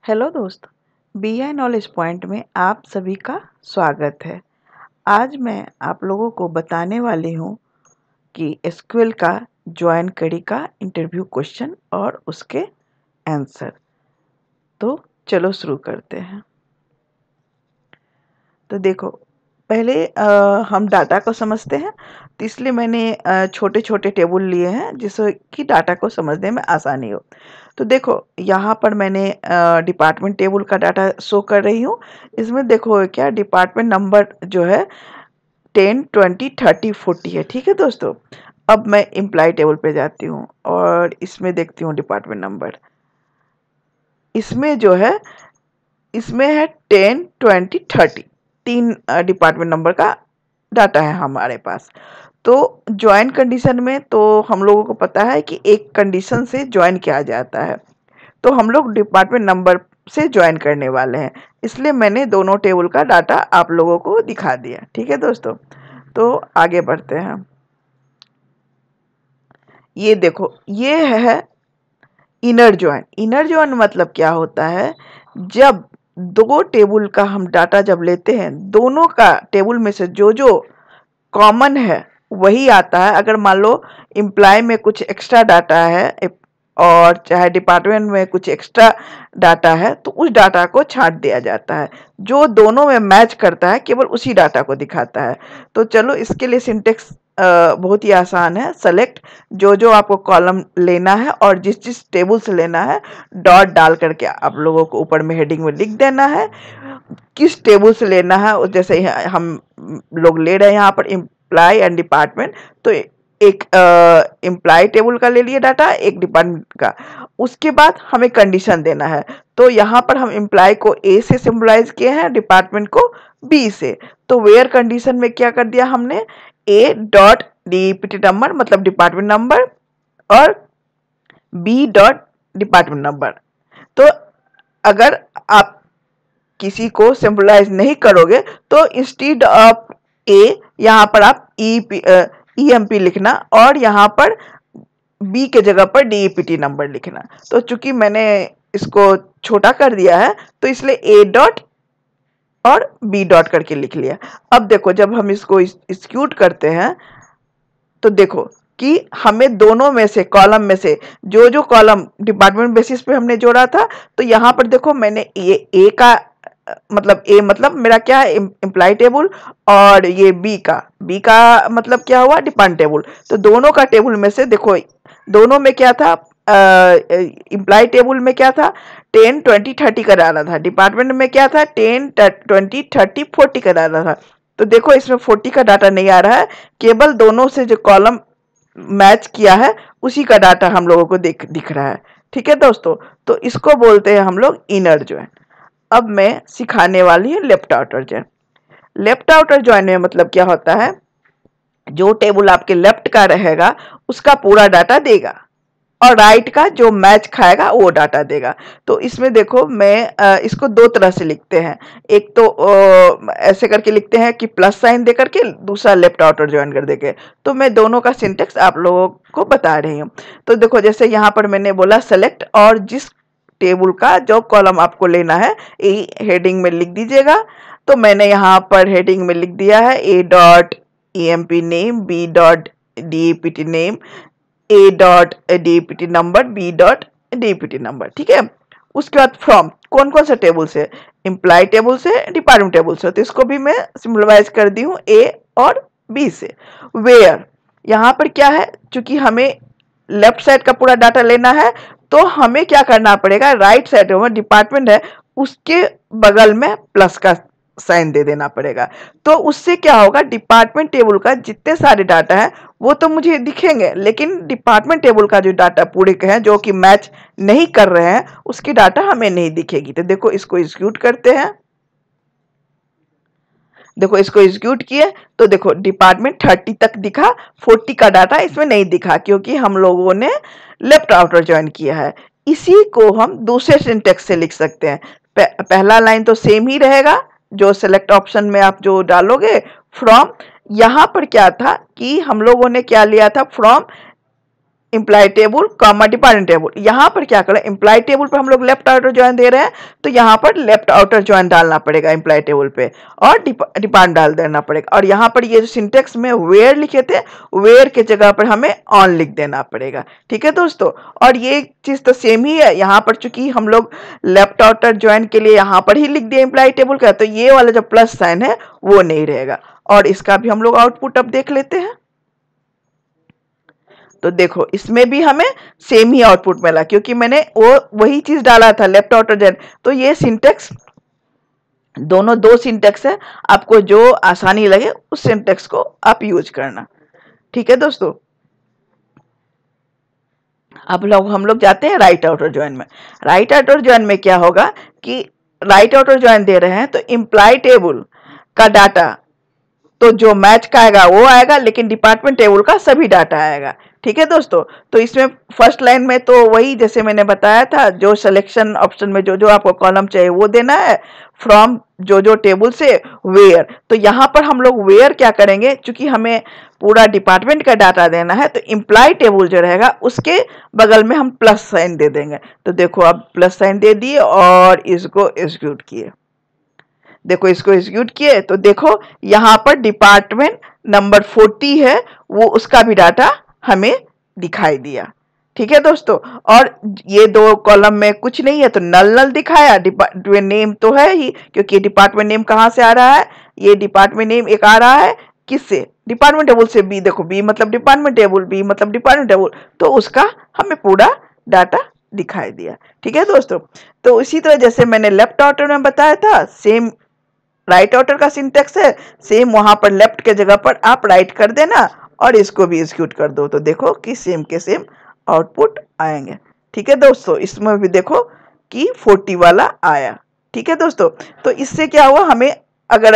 Hello दोस्त, BI knowledge point में आप सभी का स्वागत है। आज मैं आप लोगों को बताने वाली हूँ कि एसक्यूएल का ज्वाइन करी का इंटरव्यू क्वेश्चन और उसके आंसर। तो चलो शुरू करते हैं। तो देखो, पहले हम डाटा को समझते हैं। तो इसलिए मैंने छोटे छोटे टेबल लिए हैं जिससे कि डाटा को समझने में आसानी हो। तो देखो, यहाँ पर मैंने डिपार्टमेंट टेबल का डाटा शो कर रही हूँ। इसमें देखो क्या डिपार्टमेंट नंबर जो है 10, 20, 30, 40 है। ठीक है दोस्तों, अब मैं एम्प्लॉय टेबल पे जाती हूँ और इसमें देखती हूँ डिपार्टमेंट नंबर। इसमें जो है इसमें है 10, 20, 30, तीन डिपार्टमेंट नंबर का डाटा है हमारे पास। तो ज्वाइन कंडीशन में तो हम लोगों को पता है कि एक कंडीशन से ज्वाइन किया जाता है। तो हम लोग डिपार्टमेंट नंबर से ज्वाइन करने वाले हैं, इसलिए मैंने दोनों टेबल का डाटा आप लोगों को दिखा दिया। ठीक है दोस्तों, तो आगे बढ़ते हैं। ये देखो, ये है इनर ज्वाइन। इनर ज्वाइन मतलब क्या होता है, जब दो टेबल का हम डाटा जब लेते हैं, दोनों का टेबल में से जो जो कॉमन है वही आता है। अगर मान लो एम्प्लॉय में कुछ एक्स्ट्रा डाटा है और चाहे डिपार्टमेंट में कुछ एक्स्ट्रा डाटा है, तो उस डाटा को छांट दिया जाता है। जो दोनों में मैच करता है केवल उसी डाटा को दिखाता है। तो चलो, इसके लिए सिंटेक्स बहुत ही आसान है। सेलेक्ट, जो जो आपको कॉलम लेना है और जिस जिस टेबल से लेना है, डॉट डाल करके आप लोगों को ऊपर में हेडिंग में लिख देना है किस टेबल से लेना है। जैसे हम लोग ले रहे हैं यहाँ पर एम्प्लॉय एंड डिपार्टमेंट, तो एक एम्प्लॉय टेबल का ले लिए डाटा, एक डिपार्टमेंट का। उसके बाद हमें कंडीशन देना है। तो यहाँ पर हम एम्प्लॉय को ए से सिंबलाइज किए हैं, डिपार्टमेंट को बी से। तो वेयर कंडीशन में क्या कर दिया हमने, ए डॉट डीपीटी नंबर मतलब डिपार्टमेंट नंबर और बी डॉट डिपार्टमेंट नंबर। तो अगर आप किसी को सिंबलाइज नहीं करोगे तो इंस्टीड ऑफ ए यहाँ पर आप ईएमपी लिखना और यहाँ पर बी के जगह पर डीईपीटी नंबर लिखना। तो चूंकि मैंने इसको छोटा कर दिया है तो इसलिए ए डॉट और बी डॉट करके लिख लिया। अब देखो, जब हम इसको एक्सिक्यूट करते हैं तो देखो कि हमें दोनों में से कॉलम में से जो जो कॉलम डिपार्टमेंट बेसिस पे हमने जोड़ा था, तो यहाँ पर देखो मैंने ये ए का मतलब मेरा क्या है, एम्प्लॉय टेबल, और ये बी का मतलब क्या हुआ, डिपार्टमेंट टेबल। तो दोनों का टेबल में से देखो, दोनों में क्या था, एम्प्लॉय टेबल में क्या था, 10, 20, 30 का डाला था। डिपार्टमेंट में क्या था, 10, 20, 30, 40 का डाला था। तो देखो, इसमें 40 का डाटा नहीं आ रहा है, केवल दोनों से जो कॉलम मैच किया है उसी का डाटा हम लोगों को दिख रहा है। ठीक है दोस्तों, तो इसको बोलते हैं हम लोग इनर ज्वाइन। अब मैं सिखाने वाली हूँ left outer join. Left outer join में मतलब क्या होता है, जो टेबल आपके लेफ्ट का रहेगा उसका पूरा डाटा देगा और राइट का जो मैच खाएगा वो डाटा देगा। तो इसमें देखो, मैं इसको दो तरह से लिखते हैं। एक तो ऐसे करके लिखते हैं कि प्लस साइन दे करके, दूसरा लेफ्ट आउटर ज्वाइन कर देके। तो मैं दोनों का सिंटेक्स आप लोगों को बता रही हूँ। तो देखो, जैसे यहाँ पर मैंने बोला सेलेक्ट, और जिस टेबल का जो कॉलम आपको लेना है हेडिंग में लिख दीजिएगा। तो मैंने यहाँ पर हेडिंग में लिख दिया है A dot EMP name, B dot DEPT name, A dot DPT number, B dot DPT number. ठीक है, उसके बाद फ्रॉम, कौन कौन सा टेबल से, एम्प्लॉय टेबल से, डिपार्टमेंट टेबल से। तो इसको भी मैं सिंपलीफाइज कर दी हूँ ए और बी से। वेयर, यहाँ पर क्या है, चूंकि हमें लेफ्ट साइड का पूरा डाटा लेना है, तो हमें क्या करना पड़ेगा, राइट साइड में डिपार्टमेंट है उसके बगल में प्लस का साइन दे देना पड़ेगा। तो उससे क्या होगा, डिपार्टमेंट टेबल का जितने सारे डाटा है वो तो मुझे दिखेंगे, लेकिन डिपार्टमेंट टेबल का जो डाटा पूरे के हैं जो कि मैच नहीं कर रहे हैं, उसकी डाटा हमें नहीं दिखेगी। तो देखो, इसको एग्जीक्यूट करते हैं। देखो, इसको एग्जीक्यूट किए तो देखो डिपार्टमेंट 30 तक दिखा, 40 का डाटा इसमें नहीं दिखा क्योंकि हम लोगों ने लेफ्ट आउटर ज्वाइन किया है। इसी को हम दूसरे सिंटेक्स से लिख सकते हैं। पहला लाइन तो सेम ही रहेगा, जो सेलेक्ट ऑप्शन में आप जो डालोगे फ्रॉम। यहां पर क्या था कि हम लोगों ने क्या लिया था, from imply table comma department table. यहाँ पर क्या करें, इम्प्लाई टेबल पर हम लोग लेफ्ट आउटर ज्वाइन दे रहे हैं तो यहाँ पर लेफ्ट आउटर ज्वाइन डालना पड़ेगा इम्प्लाई टेबल पे, और डिपार्टमेंट डाल देना पड़ेगा। और यहाँ पर ये जो सिंटेक्स में वेयर लिखे थे, वेयर के जगह पर हमें ऑन लिख देना पड़ेगा। ठीक है दोस्तों, और ये चीज तो सेम ही है। यहाँ पर चूंकि हम लोग लेफ्ट आउटर ज्वाइन के लिए यहाँ पर ही लिख दिए इम्प्लाई टेबल का, तो ये वाला जो प्लस साइन है वो नहीं रहेगा। और इसका भी हम लोग आउटपुट अब देख लेते हैं। तो देखो इसमें भी हमें सेम ही आउटपुट मिला, क्योंकि मैंने वही चीज डाला था लेफ्ट आउटर ज्वाइन। तो ये सिंटेक्स दोनों दो सिंटेक्स है, आपको जो आसानी लगे उस सिंटेक्स को आप यूज करना। ठीक है दोस्तों, अब हम लोग जाते हैं राइट आउटर ज्वाइन में। राइट आउटर ज्वाइन में क्या होगा कि राइट आउटर ज्वाइन दे रहे हैं तो इम्प्लाई टेबल का डाटा तो जो मैच का आएगा वो आएगा, लेकिन डिपार्टमेंट टेबल का सभी डाटा आएगा। ठीक है दोस्तों, तो इसमें फर्स्ट लाइन में तो वही जैसे मैंने बताया था, जो सिलेक्शन ऑप्शन में जो जो आपको कॉलम चाहिए वो देना है, फ्रॉम जो टेबल से वेयर। तो यहाँ पर हम लोग वेयर क्या करेंगे, क्योंकि हमें पूरा डिपार्टमेंट का डाटा देना है, तो इम्प्लाई टेबल जो रहेगा उसके बगल में हम प्लस साइन दे देंगे। तो देखो अब प्लस साइन दे दिए और इसको एग्जीक्यूट किए। देखो इसको एग्जीक्यूट किए तो देखो यहाँ पर डिपार्टमेंट नंबर 40 है, वो उसका भी डाटा हमें दिखाई दिया। ठीक है दोस्तों, और ये दो कॉलम में कुछ नहीं है तो नल नल दिखाया। डिपार्टमेंट नेम तो है ही, क्योंकि डिपार्टमेंट नेम कहाँ से आ रहा है, ये डिपार्टमेंट नेम एक आ रहा है किससे, डिपार्टमेंट टेबल से। बी देखो, बी मतलब डिपार्टमेंट टेबल, बी मतलब डिपार्टमेंट टेबल, तो उसका हमें पूरा डाटा दिखाई दिया। ठीक है दोस्तों, तो इसी तरह जैसे मैंने लेफ्ट आउटर में बताया था, सेम राइट आउटर का सिंटेक्स है, सेम वहां पर लेफ्ट के जगह पर आप राइट कर देना और इसको भी एग्जीक्यूट कर दो, तो देखो कि सेम के सेम आउटपुट आएंगे। ठीक है दोस्तों, इसमें भी देखो कि 40 वाला आया। ठीक है दोस्तों, तो इससे क्या हुआ, हमें अगर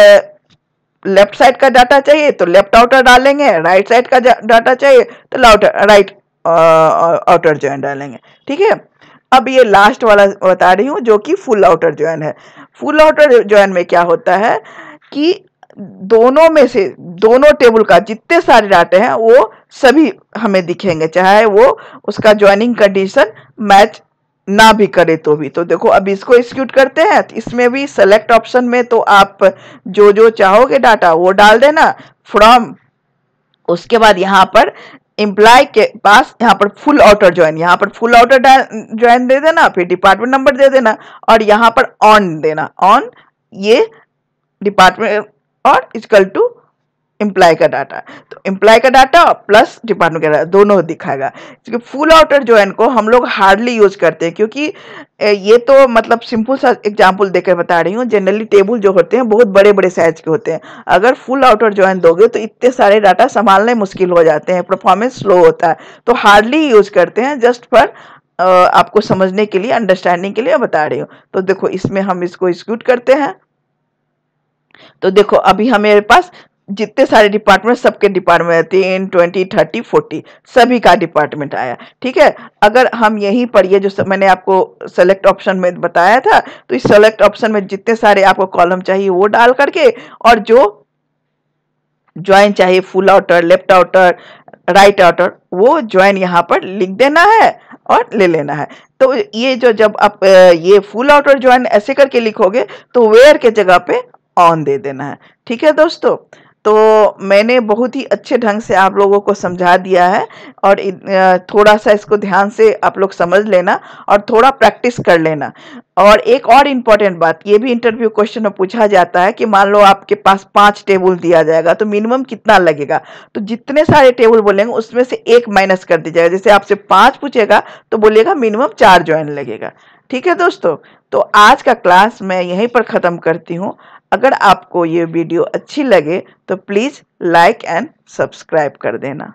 लेफ्ट साइड का डाटा चाहिए तो लेफ्ट आउटर डालेंगे, राइट साइड का डाटा चाहिए तो राइट आउटर ज्वाइन डालेंगे। ठीक है, अब ये लास्ट वाला बता रही हूँ जो कि फुल आउटर ज्वाइन है। फुल आउटर ज्वाइन में क्या होता है कि दोनों में से दोनों टेबल का जितने सारे डाटे हैं वो सभी हमें दिखेंगे, चाहे वो उसका ज्वाइनिंग कंडीशन मैच ना भी करे तो भी। तो देखो अब इसको एग्जीक्यूट करते हैं, तो इसमें भी सेलेक्ट ऑप्शन में तो आप जो जो चाहोगे डाटा वो डाल देना फ्रॉम, उसके बाद यहाँ पर इम्प्लाई के पास यहाँ पर फुल आउटर ज्वाइन, यहाँ पर फुल आउटर ज्वाइन दे देना, फिर डिपार्टमेंट नंबर दे देना और यहाँ पर ऑन देना, ऑन ये डिपार्टमेंट और इक्वल टू इम्प्लाई का डाटा। तो इम्प्लाई का डाटा प्लस डिपार्टमेंट का डाटा दोनों दिखाएगा। क्योंकि फुल आउटर ज्वाइन को हम लोग हार्डली यूज करते हैं, क्योंकि ये तो मतलब सिंपल सा एग्जांपल देकर बता रही हूँ। जनरली टेबल जो होते हैं बहुत बड़े बड़े साइज के होते हैं, अगर फुल आउटर ज्वाइन दोगे तो इतने सारे डाटा संभालने मुश्किल हो जाते हैं, परफॉर्मेंस स्लो होता है, तो हार्डली यूज करते हैं। जस्ट पर आपको समझने के लिए, अंडरस्टैंडिंग के लिए बता रही हूँ। तो देखो इसमें हम इसको एग्जीक्यूट करते हैं, तो देखो अभी हमारे पास जितने सारे डिपार्टमेंट, सबके डिपार्टमेंट 10, 20, 30, 40 सभी का डिपार्टमेंट आया। ठीक है, अगर हम यहीं पर ये जो मैंने आपको सेलेक्ट ऑप्शन में बताया था, तो इस सेलेक्ट ऑप्शन में जितने सारे आपको कॉलम चाहिए वो डाल करके, और जो ज्वाइन चाहिए full outer, left outer, right outer, वो ज्वाइन यहाँ पर लिख देना है और ले लेना है। तो ये जो जब आप ये फुल आउटर ज्वाइन ऐसे करके लिखोगे तो वेयर के जगह पे ऑन दे देना है। ठीक है दोस्तों, तो मैंने बहुत ही अच्छे ढंग से आप लोगों को समझा दिया है, और थोड़ा सा इसको ध्यान से आप लोग समझ लेना और थोड़ा प्रैक्टिस कर लेना। और एक और इम्पॉर्टेंट बात, ये भी इंटरव्यू क्वेश्चन में पूछा जाता है कि मान लो आपके पास 5 टेबल दिया जाएगा तो मिनिमम कितना लगेगा, तो जितने सारे टेबल बोलेंगे उसमें से एक माइनस कर दीजिएगा। जैसे आपसे 5 पूछेगा तो बोलिएगा मिनिमम 4 ज्वाइन लगेगा। ठीक है दोस्तों, तो आज का क्लास मैं यहीं पर ख़त्म करती हूँ। अगर आपको ये वीडियो अच्छी लगे तो प्लीज़ लाइक एंड सब्सक्राइब कर देना।